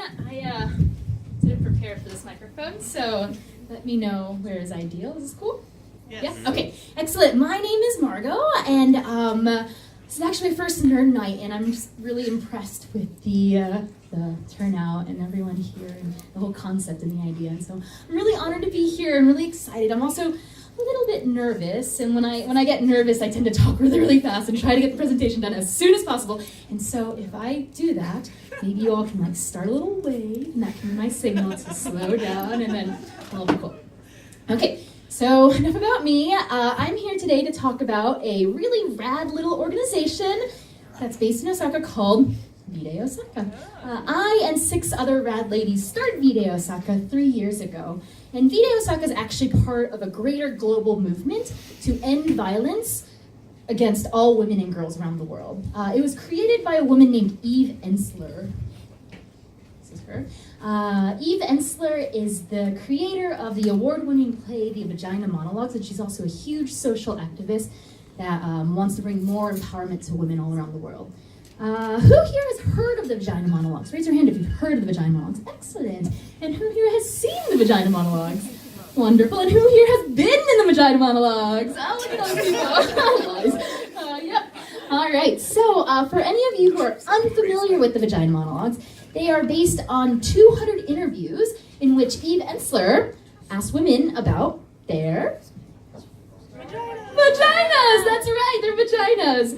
I didn't prepare for this microphone, so let me know where is ideal. Is this cool? Yes. Yeah? Okay, excellent. My name is Margo, and this is actually my first nerd night, and I'm just really impressed with the turnout and everyone here and the whole concept and the idea. And so I'm really honored to be here. I'm really excited. I'm also a little bit nervous, and when I get nervous, I tend to talk really, really fast and try to get the presentation done as soon as possible. And so if I do that, maybe you all can start a little wave, and that can be my signal to slow down, and then it'll be cool. Okay, so enough about me. I'm here today to talk about a really rad little organization that's based in Osaka called V-Day Osaka. I and 6 other rad ladies started V-Day Osaka 3 years ago. And V-Day Osaka is actually part of a greater global movement to end violence against all women and girls around the world. It was created by a woman named Eve Ensler. This is her. Eve Ensler is the creator of the award-winning play The Vagina Monologues, and she's also a huge social activist that wants to bring more empowerment to women all around the world. Who here has heard of the Vagina Monologues? Raise your hand if you've heard of the Vagina Monologues. Excellent. And who here has seen the Vagina Monologues? Wonderful. And who here has been in the Vagina Monologues? Oh, look at those people. Lies. Yep. All right. So for any of you who are unfamiliar with the Vagina Monologues, they are based on 200 interviews in which Eve Ensler asked women about their vaginas. That's right. Their vaginas.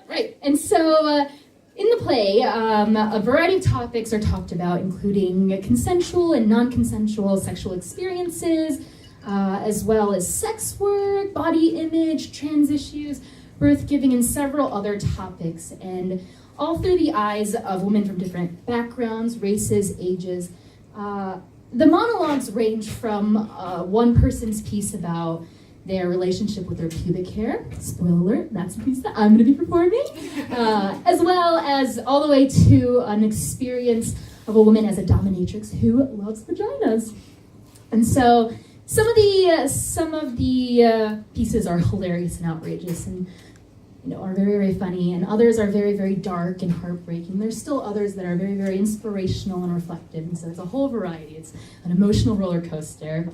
Right, and so in the play, a variety of topics are talked about, including consensual and non-consensual sexual experiences, as well as sex work, body image, trans issues, birth giving, and several other topics, and all through the eyes of women from different backgrounds, races, ages. The monologues range from one person's piece about their relationship with their pubic hair. Spoiler alert, that's the piece that I'm going to be performing. As well as all the way to an experience of a woman as a dominatrix who loves vaginas. And so some of the pieces are hilarious and outrageous and are very, very funny, and others are very, very dark and heartbreaking. There's still others that are very, very inspirational and reflective, and so there's a whole variety. It's an emotional roller coaster.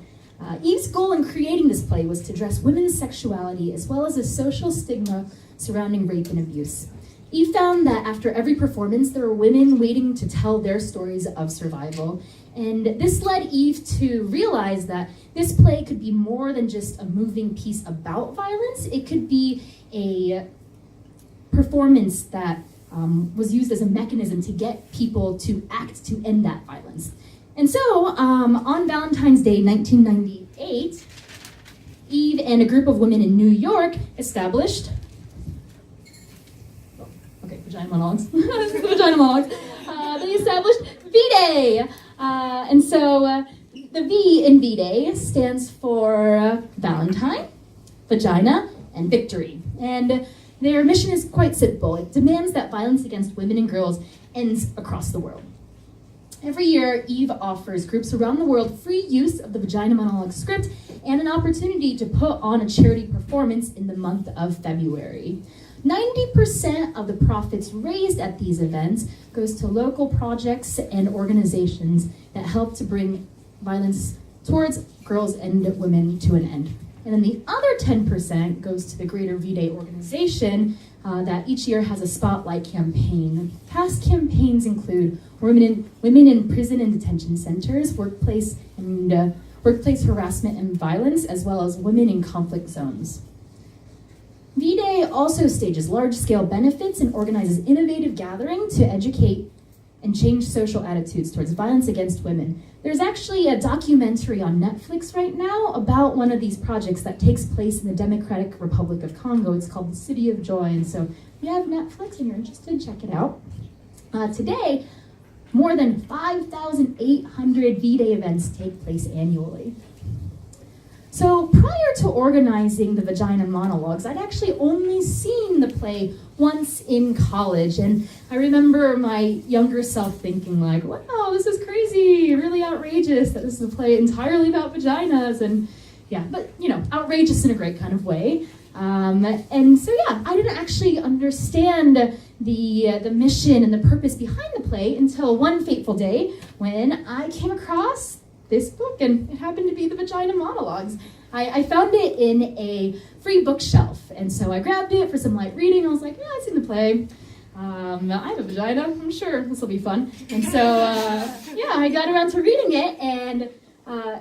Eve's goal in creating this play was to address women's sexuality as well as a social stigma surrounding rape and abuse. Eve found that after every performance, there were women waiting to tell their stories of survival. And this led Eve to realize that this play could be more than just a moving piece about violence. It could be a performance that was used as a mechanism to get people to act to end that violence. And so, on Valentine's Day 1998, Eve and a group of women in New York established, Vagina Monologues. This is the Vagina Monologues. They established V-Day. And so, the V in V-Day stands for Valentine, Vagina, and Victory. And their mission is quite simple. It demands that violence against women and girls ends across the world. Every year, Eve offers groups around the world free use of the Vagina Monologue script and an opportunity to put on a charity performance in the month of February. 90% of the profits raised at these events goes to local projects and organizations that help to bring violence towards girls and women to an end. And then the other 10% goes to the greater V-Day organization that each year has a spotlight campaign. Past campaigns include women in prison and detention centers, workplace harassment and violence, as well as women in conflict zones. V-Day also stages large-scale benefits and organizes innovative gatherings to educate and change social attitudes towards violence against women. There's actually a documentary on Netflix right now about one of these projects that takes place in the Democratic Republic of Congo. It's called The City of Joy, and so if you have Netflix and you're interested, check it out. Today, more than 5,800 V-Day events take place annually. So prior to organizing the Vagina Monologues, I'd actually only seen the play once in college, and I remember my younger self thinking like, wow, this is crazy, really outrageous that this is a play entirely about vaginas, and yeah, but outrageous in a great kind of way. And so yeah, I didn't actually understand the mission and the purpose behind the play until one fateful day when I came across this book, and it happened to be the Vagina Monologues. I found it in a free bookshelf, and so I grabbed it for some light reading. I was like, yeah, I've seen the play. I have a vagina, I'm sure this will be fun. And so, yeah, I got around to reading it, and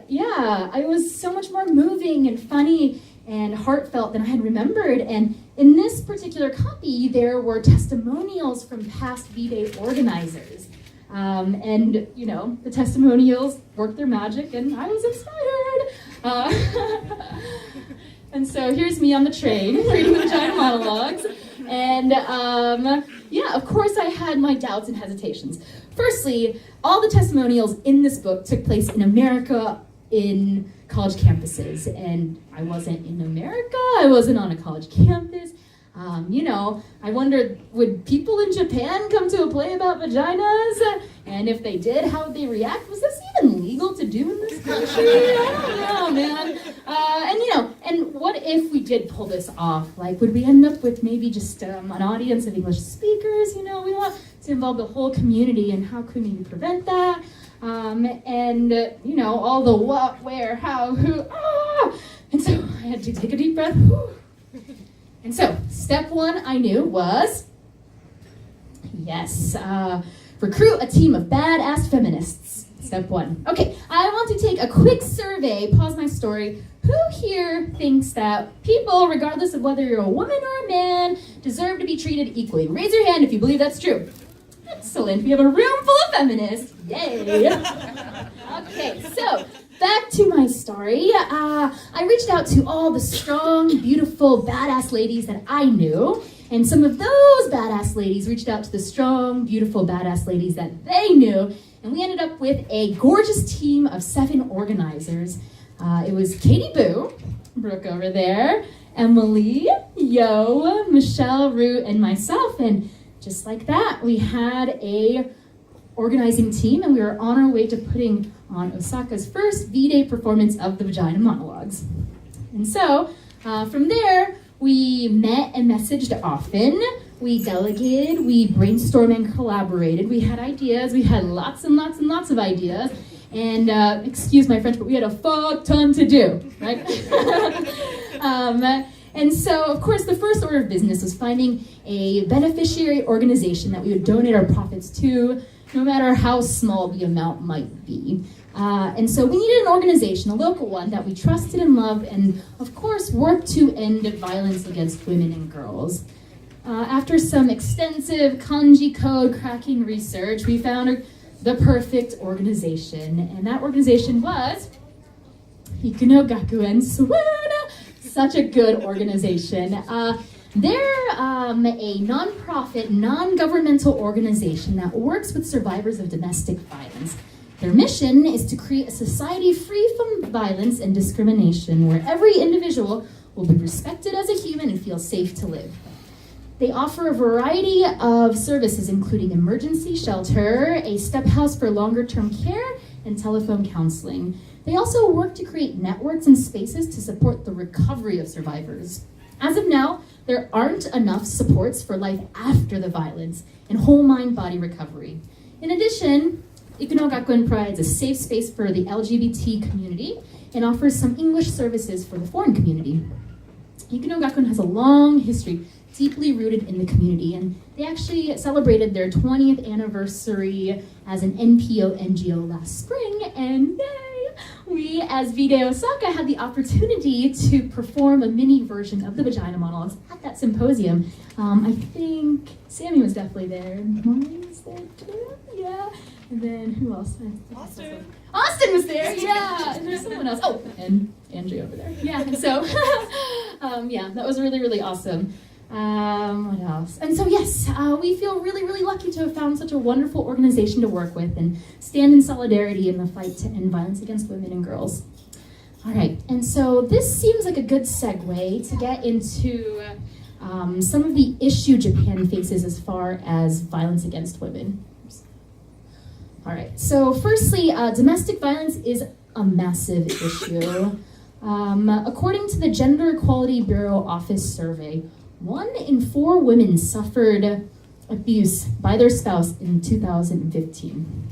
yeah, it was so much more moving and funny and heartfelt than I had remembered. And in this particular copy, there were testimonials from past V-Day organizers. And, you know, the testimonials worked their magic, and I was inspired. And so here's me on the train reading the Vagina Monologues. And, yeah, of course I had my doubts and hesitations. Firstly, all the testimonials in this book took place in America, in college campuses, and I wasn't in America, I wasn't on a college campus. You know, I wondered, would people in Japan come to a play about vaginas? And if they did, how would they react? Was this even legal to do in this country? I don't know, man. And you know, and what if we did pull this off? Like, would we end up with maybe just an audience of English speakers? You know, we want to involve the whole community, and how could we prevent that? And, you know, all the what, where, how, who, And so I had to take a deep breath. And so, step one I knew was, yes, recruit a team of badass feminists. Step one. Okay, I want to take a quick survey, pause my story. Who here thinks that people, regardless of whether you're a woman or a man, deserve to be treated equally? Raise your hand if you believe that's true. Excellent, we have a room full of feminists. Yay! Okay, so back to my story. I reached out to all the strong, beautiful, badass ladies that I knew, and some of those badass ladies reached out to the strong, beautiful, badass ladies that they knew, and we ended up with a gorgeous team of 7 organizers. It was Katie Boo, Brooke over there, Emily, Yo, Michelle, Root, and myself, and just like that, we had a organizing team, and we were on our way to putting on Osaka's first V-Day performance of the Vagina Monologues. And so, from there, we met and messaged often, we delegated, we brainstormed and collaborated, we had ideas, we had lots and lots and lots of ideas, and excuse my French, but we had a fuck ton to do, right? And so, of course, the first order of business was finding a beneficiary organization that we would donate our profits to, no matter how small the amount might be. And so we needed an organization, a local one, that we trusted and loved, and of course worked to end violence against women and girls. After some extensive kanji code cracking research, we found the perfect organization, and that organization was Ikuno Gakuen Swoon. Such a good organization. They're a non-profit, non-governmental organization that works with survivors of domestic violence. Their mission is to create a society free from violence and discrimination, where every individual will be respected as a human and feel safe to live. They offer a variety of services, including emergency shelter, a step house for longer-term care, and telephone counseling. They also work to create networks and spaces to support the recovery of survivors. As of now, there aren't enough supports for life after the violence and whole mind-body recovery. In addition, Ikuno Gakuen provides a safe space for the LGBT community and offers some English services for the foreign community. Ikuno Gakuen has a long history, deeply rooted in the community, and they actually celebrated their 20th anniversary as an NPO NGO last spring, and yay! We, as V-Day Osaka, had the opportunity to perform a mini version of the Vagina Monologues at that symposium. I think Sammy was definitely there, and Molly was there too, yeah. And then who else? Austin was there, yeah. And there's someone else. Oh, and Angie over there. Yeah, and so, yeah, that was really, really awesome. What else? And so, yes, we feel really, really lucky to have found such a wonderful organization to work with and stand in solidarity in the fight to end violence against women and girls. All right, and so this seems like a good segue to get into some of the issue Japan faces as far as violence against women. All right, so firstly, domestic violence is a massive issue. According to the Gender Equality Bureau Office survey, 1 in 4 women suffered abuse by their spouse in 2015.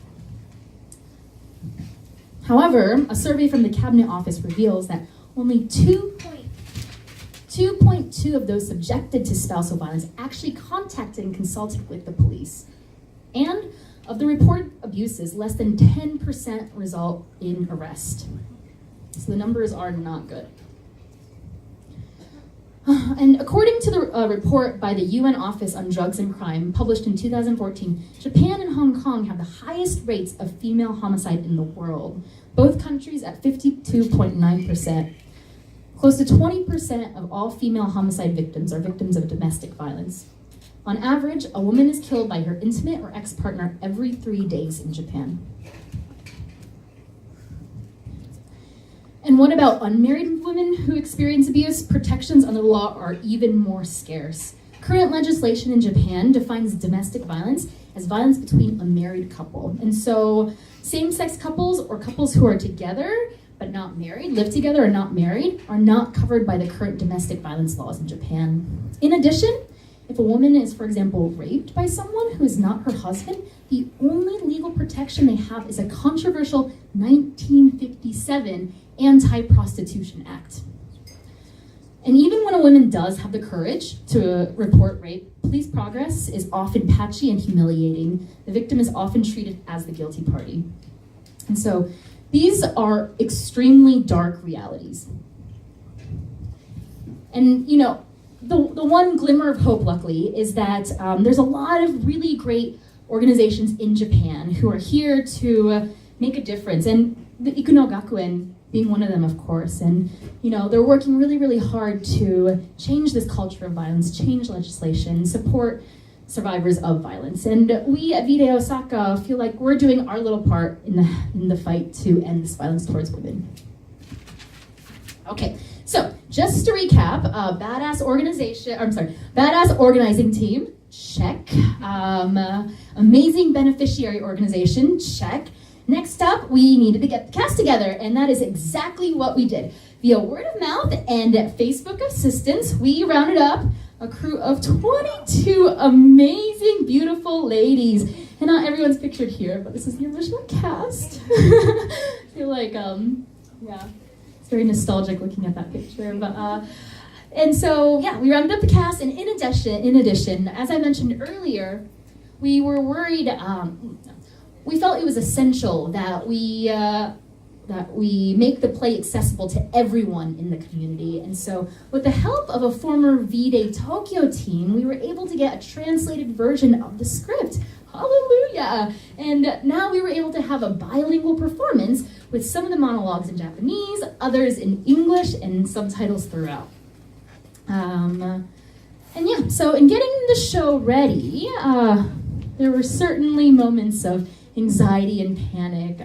However, a survey from the Cabinet Office reveals that only 2.2 of those subjected to spousal violence actually contacted and consulted with the police. And of the reported abuses, less than 10% result in arrest. So the numbers are not good. And according to the report by the UN Office on Drugs and Crime, published in 2014, Japan and Hong Kong have the highest rates of female homicide in the world, both countries at 52.9%. Close to 20% of all female homicide victims are victims of domestic violence. On average, a woman is killed by her intimate or ex-partner every 3 days in Japan. And what about unmarried women who experience abuse? Protections under the law are even more scarce. Current legislation in Japan defines domestic violence as violence between a married couple. And so same-sex couples or couples who are together but not married, live together or not married, are not covered by the current domestic violence laws in Japan. In addition, if a woman is, for example, raped by someone who is not her husband, the only legal protection they have is a controversial 1957 Anti-Prostitution Act. And even when a woman does have the courage to report rape, police progress is often patchy and humiliating. The victim is often treated as the guilty party. And so these are extremely dark realities. And the one glimmer of hope, luckily, is that there's a lot of really great organizations in Japan who are here to make a difference. And the Ikuno Gakuen being one of them, of course. And they're working really, really hard to change this culture of violence, change legislation, support survivors of violence. And we at V-Day Osaka feel like we're doing our little part in the fight to end this violence towards women. Okay, so just to recap, badass organizing team, check. Amazing beneficiary organization, check. Next up, we needed to get the cast together, and that is exactly what we did. Via word of mouth and Facebook assistance, we rounded up a crew of 22 amazing, beautiful ladies. And not everyone's pictured here, but this is the original cast. I feel like, it's very nostalgic looking at that picture. But and so, we rounded up the cast, and in addition, as I mentioned earlier, we were worried. We felt it was essential that we make the play accessible to everyone in the community. And so with the help of a former V-Day Tokyo team, we were able to get a translated version of the script. Hallelujah! And now we were able to have a bilingual performance with some of the monologues in Japanese, others in English, and subtitles throughout. So in getting the show ready, there were certainly moments of anxiety and panic.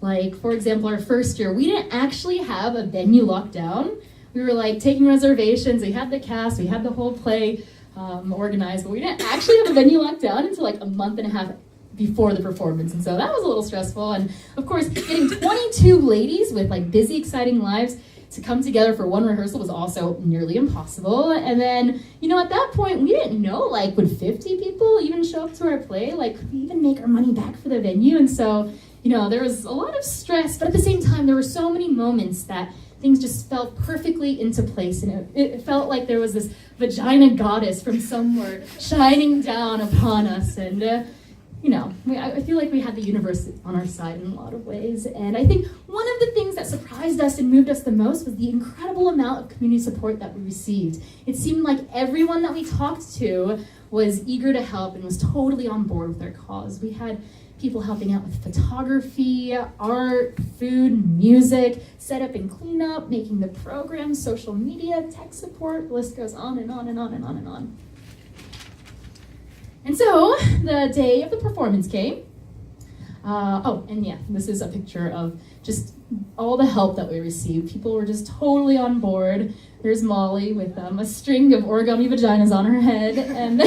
Like, for example, our first year, we didn't actually have a venue locked down. We were taking reservations, we had the cast, we had the whole play organized, but we didn't actually have a venue locked down until a month and a half before the performance. And so that was a little stressful. And of course, getting 22 ladies with busy, exciting lives to come together for one rehearsal was also nearly impossible. And then, at that point, we didn't know, would 50 people even show up to our play? Could we even make our money back for the venue? And so, there was a lot of stress, but at the same time, there were so many moments that things just fell perfectly into place. And it felt like there was this vagina goddess from somewhere shining down upon us. And, I feel like we had the universe on our side in a lot of ways. And I think one of the things that surprised us and moved us the most was the incredible amount of community support that we received. It seemed like everyone that we talked to was eager to help and was totally on board with our cause. We had people helping out with photography, art, food, music, setup and cleanup, making the program, social media, tech support, the list goes on and on and on and on and on. And so the day of the performance came. This is a picture of just all the help that we received. People were just totally on board. There's Molly with a string of origami vaginas on her head. And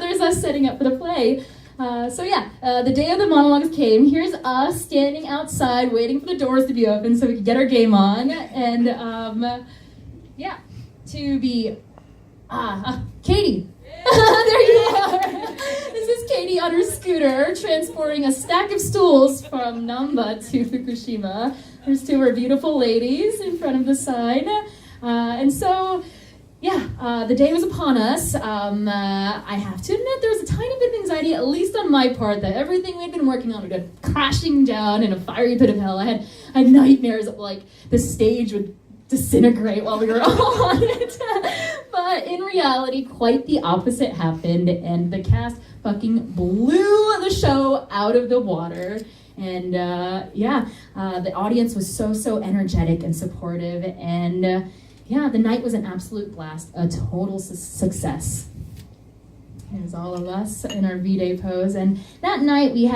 there's us setting up for the play. The day of the monologues came. Here's us standing outside waiting for the doors to be open so we could get our game on. And to be Katie. There you are. This is Katie on her scooter transporting a stack of stools from Namba to Fukushima. There's two of our beautiful ladies in front of the sign. The day was upon us. I have to admit there was a tiny bit of anxiety, at least on my part, that everything we'd been working on would go crashing down in a fiery pit of hell. I had nightmares of like the stage would disintegrate while we were on it. But in reality, quite the opposite happened, and the cast fucking blew the show out of the water. And the audience was so energetic and supportive, and the night was an absolute blast, a total success. Here's all of us in our V-Day pose, and that night we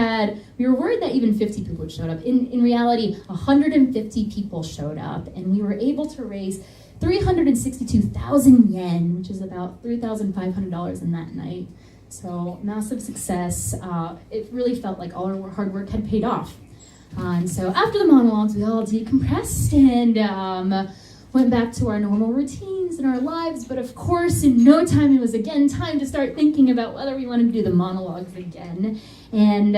were worried that even 50 people showed up. In reality, 150 people showed up, and we were able to raise 362,000 yen, which is about $3,500 in that night. So massive success. It really felt like all our hard work had paid off. And so after the monologues, we all decompressed and went back to our normal routines and our lives. But of course, in no time, it was again time to start thinking about whether we wanted to do the monologues again. And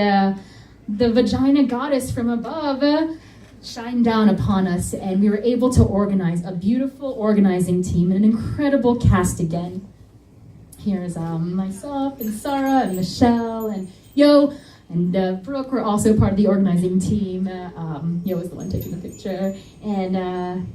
the vagina goddess from above shined down upon us, and we were able to organize a beautiful organizing team and an incredible cast again. Here's myself and Sarah and Michelle and Yo and Brooke were also part of the organizing team. Yo was the one taking the picture. And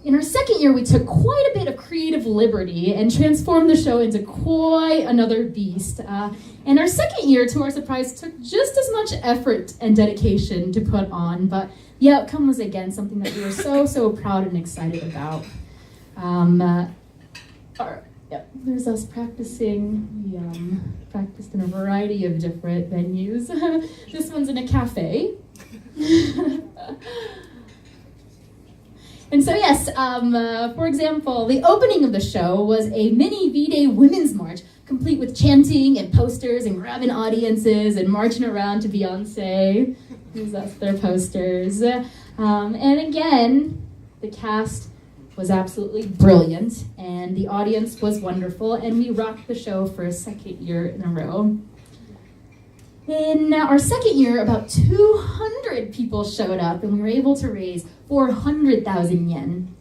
in our second year, we took quite a bit of creative liberty and transformed the show into quite another beast. And our second year, to our surprise, took just as much effort and dedication to put on, but the outcome was again something that we were so proud and excited about. There's us practicing. We practiced in a variety of different venues. This one's in a cafe. And so yes, for example, the opening of the show was a mini V-Day Women's March, complete with chanting and posters and grabbing audiences and marching around to Beyonce. Here's us, their posters. And again, the cast was absolutely brilliant, and the audience was wonderful, and we rocked the show for a second year in a row. In our second year, about 200 people showed up, and we were able to raise 400,000 yen.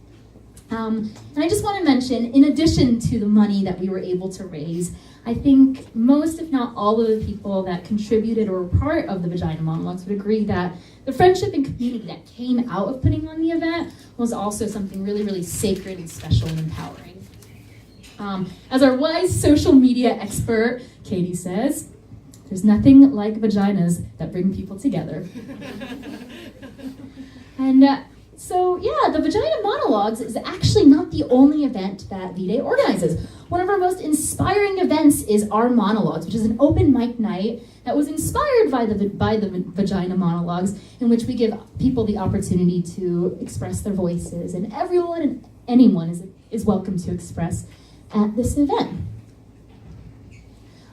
And I just want to mention, in addition to the money that we were able to raise, I think most, if not all, of the people that contributed or were part of the Vagina Monologues would agree that the friendship and community that came out of putting on the event was also something really sacred and special and empowering. As our wise social media expert, Katie says, there's nothing like vaginas that bring people together. And the Vagina Monologues is actually not the only event that V-Day organizes. One of our most inspiring events is our Monologues, which is an open mic night that was inspired by the Vagina Monologues, in which we give people the opportunity to express their voices, and everyone and anyone is welcome to express at this event.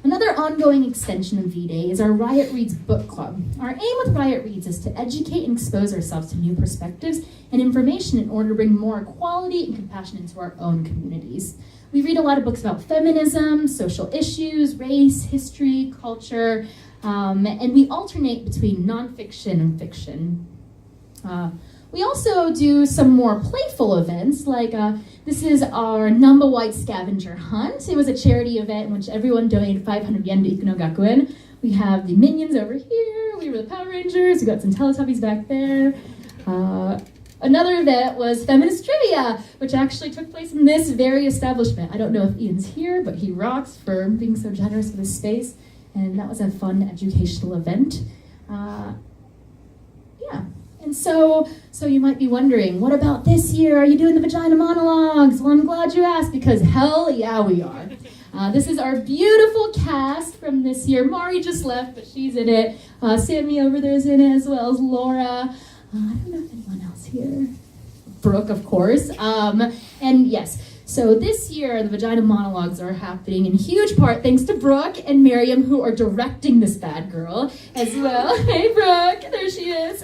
Another ongoing extension of V-Day is our Riot Reads book club. Our aim with Riot Reads is to educate and expose ourselves to new perspectives and information in order to bring more equality and compassion into our own communities. We read a lot of books about feminism, social issues, race, history, culture, and we alternate between nonfiction and fiction. We also do some more playful events, like this is our Namba White Scavenger Hunt. It was a charity event in which everyone donated 500 yen to Ikuno Gakuen. We have the Minions over here, we were the Power Rangers, we got some Teletubbies back there. Another event was Feminist Trivia, which actually took place in this very establishment. I don't know if Ian's here, but he rocks for being so generous with his space, and that was a fun educational event. And so you might be wondering, what about this year? Are you doing the Vagina Monologues? Well, I'm glad you asked, because hell yeah, we are. This is our beautiful cast from this year. Mari just left, but she's in it. Sammy over there is in it, as well as Laura. I don't know if anyone else here. Brooke, of course. And yes, So this year, the Vagina Monologues are happening in huge part thanks to Brooke and Miriam, who are directing this bad girl as well. Hey, Brooke, there she is.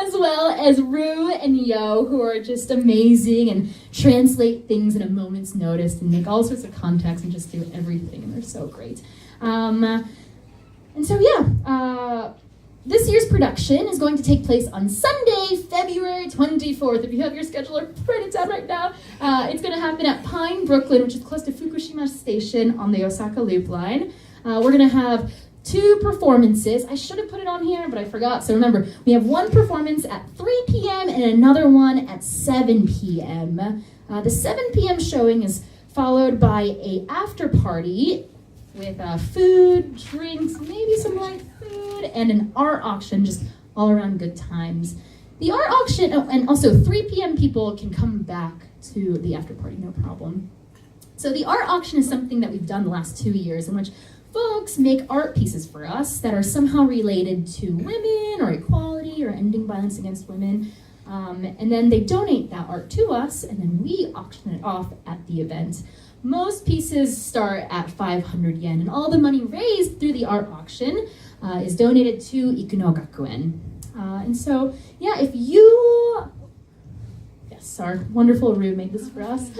As well as Rue and Yo, who are just amazing and translate things in a moment's notice and make all sorts of context and just do everything, and they're so great. This year's production is going to take place on Sunday, February 24th. If you have your schedule, write it down right now. It's going to happen at Pine, Brooklyn, which is close to Fukushima Station on the Osaka Loop line. We're going to have 2 performances. I should have put it on here, but I forgot. So remember, we have one performance at 3 p.m. and another one at 7 p.m. The 7 p.m. showing is followed by a after party with food, drinks, maybe some light food, and an art auction, just all around good times. The art auction, and also 3 p.m. people can come back to the after party, no problem. So the art auction is something that we've done the last 2 years, in which folks make art pieces for us that are somehow related to women or equality or ending violence against women. And then they donate that art to us, and then we auction it off at the event. Most pieces start at 500 yen, and all the money raised through the art auction is donated to Ikuno Gakuen. And so, yeah, if you... Yes, our wonderful Rue made this for us.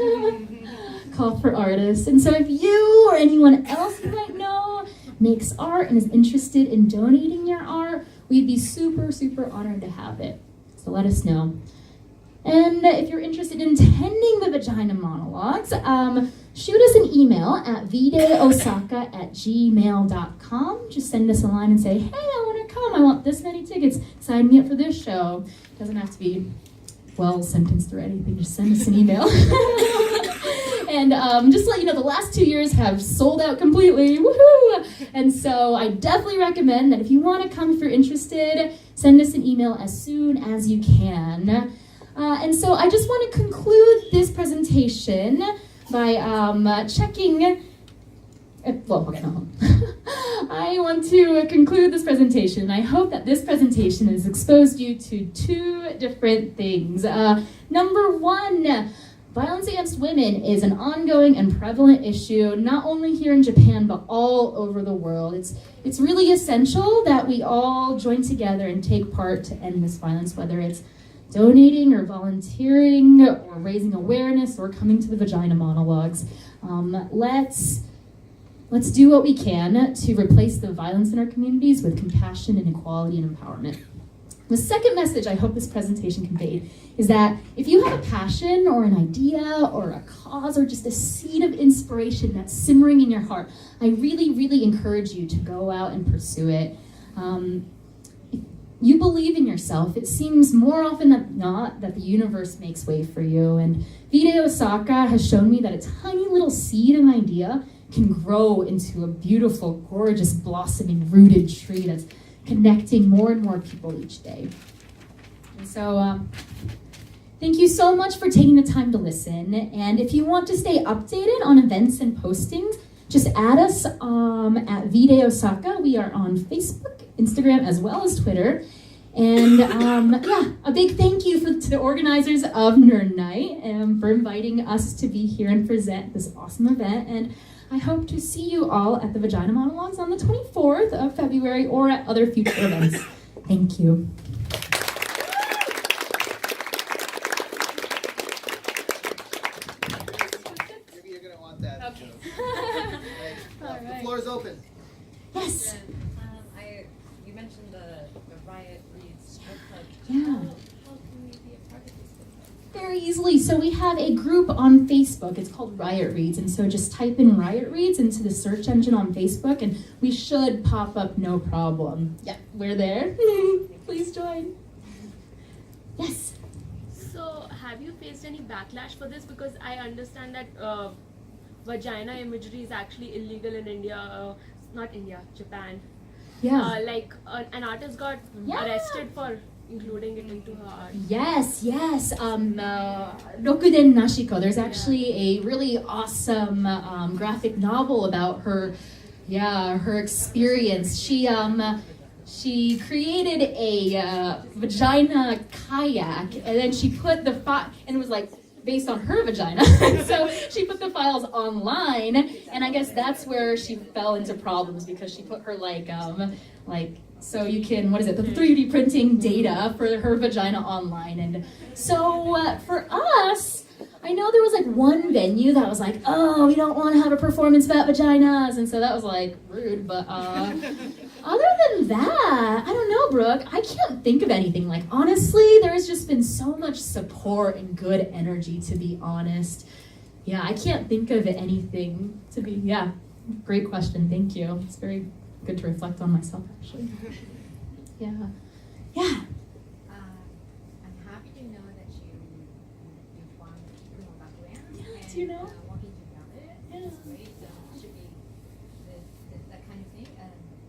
Call for artists. And so if you or anyone else you might know makes art and is interested in donating your art, we'd be super, super honored to have it. So let us know. And if you're interested in attending the Vagina Monologues, shoot us an email at vdayosaka@gmail.com. Just send us a line and say, hey, I want to come. I want this many tickets. Sign me up for this show. It doesn't have to be well sentenced or anything. Just send us an email. And just to let you know, the last 2 years have sold out completely. Woohoo! And so I definitely recommend that if you want to come, if you're interested, send us an email as soon as you can. And so I just want to conclude this presentation by checking. I want to conclude this presentation, and I hope that this presentation has exposed you to 2 different things. Number 1, violence against women is an ongoing and prevalent issue, not only here in Japan, but all over the world. It's really essential that we all join together and take part to end this violence, whether it's donating or volunteering or raising awareness or coming to the Vagina Monologues. Let's do what we can to replace the violence in our communities with compassion and equality and empowerment. The second message I hope this presentation conveyed is that if you have a passion or an idea or a cause or just a seed of inspiration that's simmering in your heart, I really, really encourage you to go out and pursue it. If you believe in yourself, it seems more often than not that the universe makes way for you. And V-Day Osaka has shown me that a tiny little seed of an idea can grow into a beautiful, gorgeous, blossoming, rooted tree that's connecting more and more people each day. And so thank you so much for taking the time to listen. And if you want to stay updated on events and postings, just add us at V-Day Osaka. We are on Facebook, Instagram, as well as Twitter. And a big thank you to the organizers of Nerd Night for inviting us to be here and present this awesome event. And I hope to see you all at the Vagina Monologues on the 24th of February or at other future events. Thank you. Maybe you're going to want that. Okay. The floor is open. Yes. You mentioned the Riot Reads book club. Yeah. How can we be a part of this book club? Very easily. So we have a group on Facebook. It's called Riot Reads. And so just type in Riot Reads into the search engine on Facebook and we should pop up no problem. Yeah, we're there. Please join. Yes. So have you faced any backlash for this? Because I understand that vagina imagery is actually illegal in India, not India, Japan. Yeah. An artist got arrested for including it into her art. Yes. Rokuden Nashiko. There's actually a really awesome graphic novel about her experience. She created a vagina kayak, and then she put and it was like based on her vagina. So she put the files online, and I guess that's where she fell into problems because she put her so you can, what is it, the 3D printing data for her vagina online. And so for us, I know there was like one venue that was like, oh, we don't want to have a performance about vaginas, and so that was like rude, but other than that, I don't know, Brooke, I can't think of anything. Like, honestly, there has just been so much support and good energy, to be honest. Yeah, I can't think of anything great question, thank you. It's very good to reflect on myself, actually. Yeah. I'm happy to know that you found Ningua and do you know? working together. Yeah. It's great. Should be that kind of thing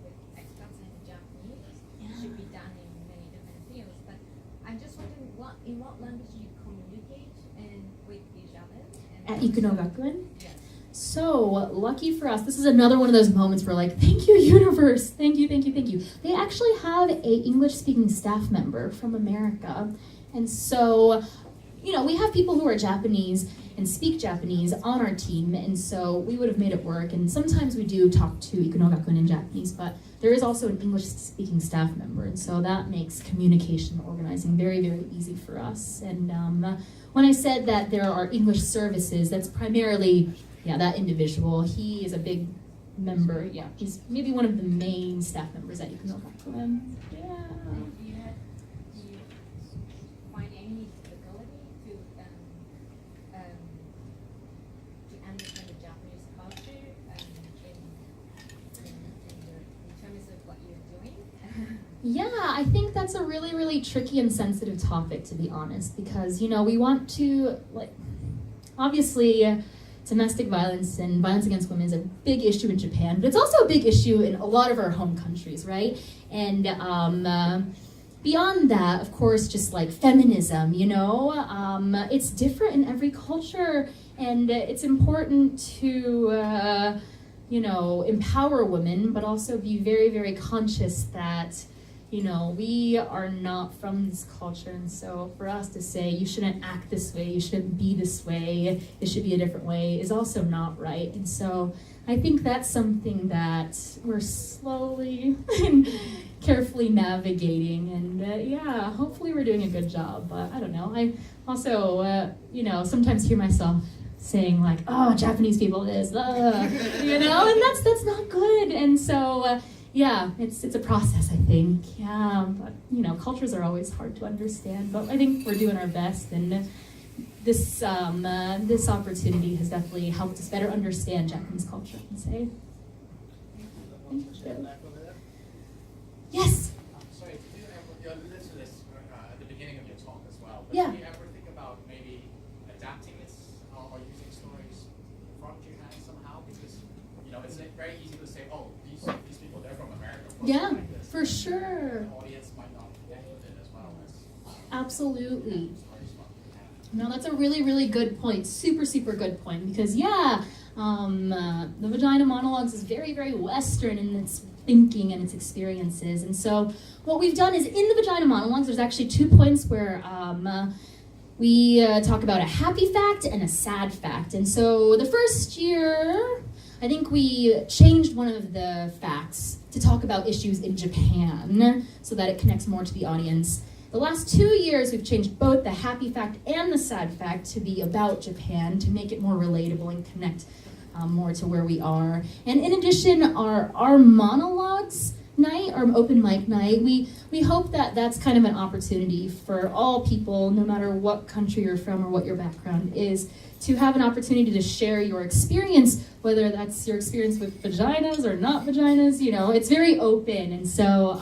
with expats and Japanese should be done in many different fields. But I'm just wondering, in what language do you communicate with each other? At Ikunogakuen? Yes. So, lucky for us, this is another one of those moments where like, thank you, universe, thank you. They actually have a English-speaking staff member from America. And so, we have people who are Japanese and speak Japanese on our team, and so we would have made it work. And sometimes we do talk to Ikunogakuen in Japanese, but there is also an English-speaking staff member, and so that makes communication and organizing very, very easy for us. And when I said that there are English services, that's primarily that individual. He is a big member. Yeah, he's maybe one of the main staff members at Ikunogakuen. Yeah. Do you find any difficulty to understand the Japanese culture in terms of what you're doing? Yeah, I think that's a really, really tricky and sensitive topic, to be honest, because, we want to, obviously, domestic violence and violence against women is a big issue in Japan, but it's also a big issue in a lot of our home countries, right? And beyond that, of course, just like feminism, it's different in every culture, and it's important to, empower women, but also be very, very conscious that we are not from this culture, and so for us to say you shouldn't act this way, you shouldn't be this way, it should be a different way, is also not right. And so I think that's something that we're slowly and carefully navigating, and hopefully we're doing a good job. But I don't know. I also, sometimes hear myself saying like, "Oh, Japanese people is," and that's not good. And so. It's a process, I think. Yeah, but cultures are always hard to understand. But I think we're doing our best, and this opportunity has definitely helped us better understand Japanese culture, I can say. Thank you. Yes. Sorry, did you alluded to this at the beginning of your talk as well? But Yeah. do you ever think about maybe adapting it or using stories from Japan somehow? Because it's very easy to say, oh, these people, they're from America. Yeah, like this. for sure. The audience might not connect with it as well as Absolutely. stories from Japan. No, that's a really, really good point. Super, super good point. Because the Vagina Monologues is very, very Western in its thinking and its experiences. And so what we've done is in the Vagina Monologues, there's actually 2 points where we talk about a happy fact and a sad fact. And so the first year, I think we changed one of the facts to talk about issues in Japan so that it connects more to the audience. The last 2 years, we've changed both the happy fact and the sad fact to be about Japan to make it more relatable and connect more to where we are. And in addition, our monologues night, our open mic night, we hope that that's kind of an opportunity for all people, no matter what country you're from or what your background is, to have an opportunity to share your experience, whether that's your experience with vaginas or not vaginas, it's very open. And so,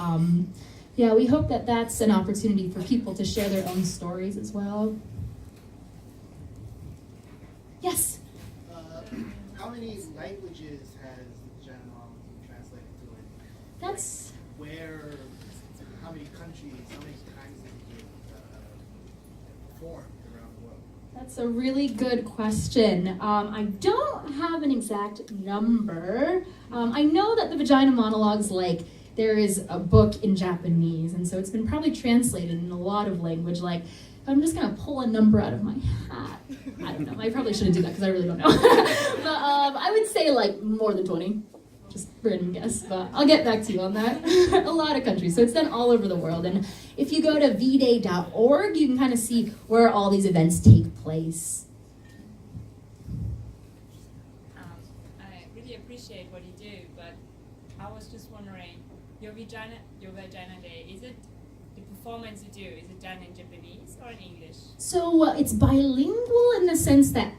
we hope that that's an opportunity for people to share their own stories as well. Yes? How many languages has the Vagina Monologues been translated to? That's... How many countries, how many times has it been performed around the world? That's a really good question. I don't have an exact number. I know that the Vagina Monologues, there is a book in Japanese, and so it's been probably translated in a lot of language. Like, I'm just gonna pull a number out of my hat. I don't know. I probably shouldn't do that because I really don't know. But I would say like more than 20. Just random guess, but I'll get back to you on that. A lot of countries, so it's done all over the world. And if you go to vday.org, you can kind of see where all these events take place. I really appreciate what you do, but I was just wondering, your Vagina Day, is it the performance you do, is it done in Japanese or in English? So it's bilingual in the sense that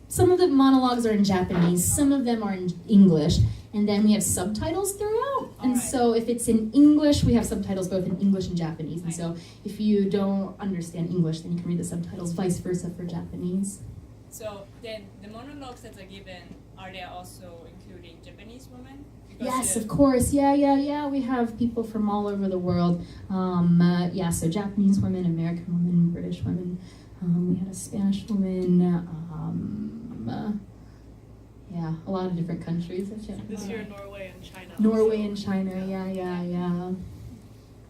some of the monologues are in Japanese, some of them are in English, and then we have subtitles throughout. And Alright. so if it's in English, we have subtitles both in English and Japanese. And so if you don't understand English, then you can read the subtitles, vice versa for Japanese. So then the monologues that are given, are they also including Japanese women? Because Yes, of course. Yeah. We have people from all over the world. So Japanese women, American women, British women. We had a Spanish woman. A lot of different countries. This year, Norway and China. Norway and China. Yeah.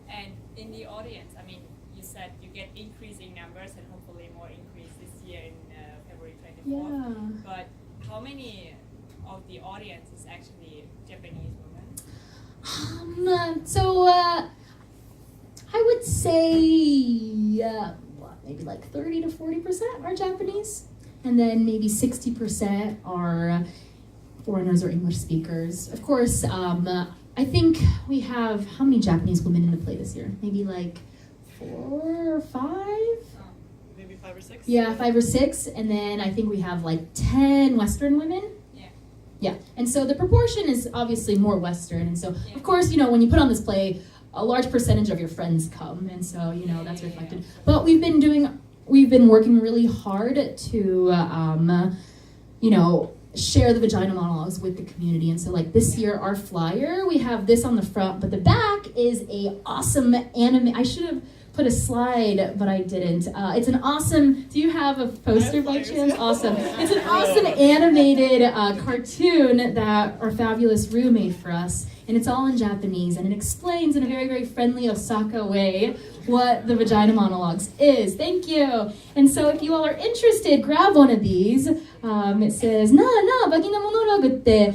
And in the audience, I mean, you said you get increasing numbers and hopefully more increase this year in February 24th. Yeah. But how many of the audience is actually Japanese women? I would say maybe like 30 to 40% are Japanese, and then maybe 60% are foreigners or English speakers. Of course, I think we have, how many Japanese women in the play this year? Maybe like 4 or 5? Maybe 5 or 6? Yeah, 5 or 6, and then I think we have like 10 Western women. Yeah, and so the proportion is obviously more Western, and so of course, when you put on this play, a large percentage of your friends come, and so that's reflected. But we've been working really hard to share the vagina monologues with the community, and so like this year, our flyer, we have this on the front, but the back is a awesome anime. I should have put a slide, but I didn't. It's an awesome, do you have a poster by chance? Awesome. It's an awesome animated cartoon that our fabulous Rue made for us, and it's all in Japanese, and it explains in a very, very friendly Osaka way what the vagina monologues is. Thank you. And so if you all are interested, grab one of these. It says, vagina monologueって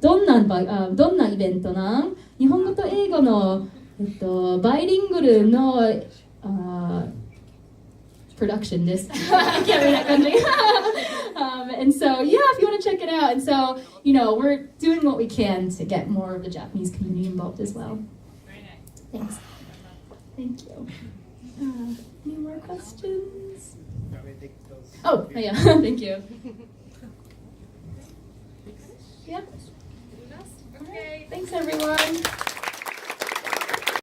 どんなイベントなん日本語と英語のバイリングルのproduction this I can't read that country. And so if you want to check it out, and so we're doing what we can to get more of the Japanese community involved as well. Very nice. Thanks. Thank you. Any more questions? Oh yeah. Thank you. Yeah. Okay. Thanks everyone.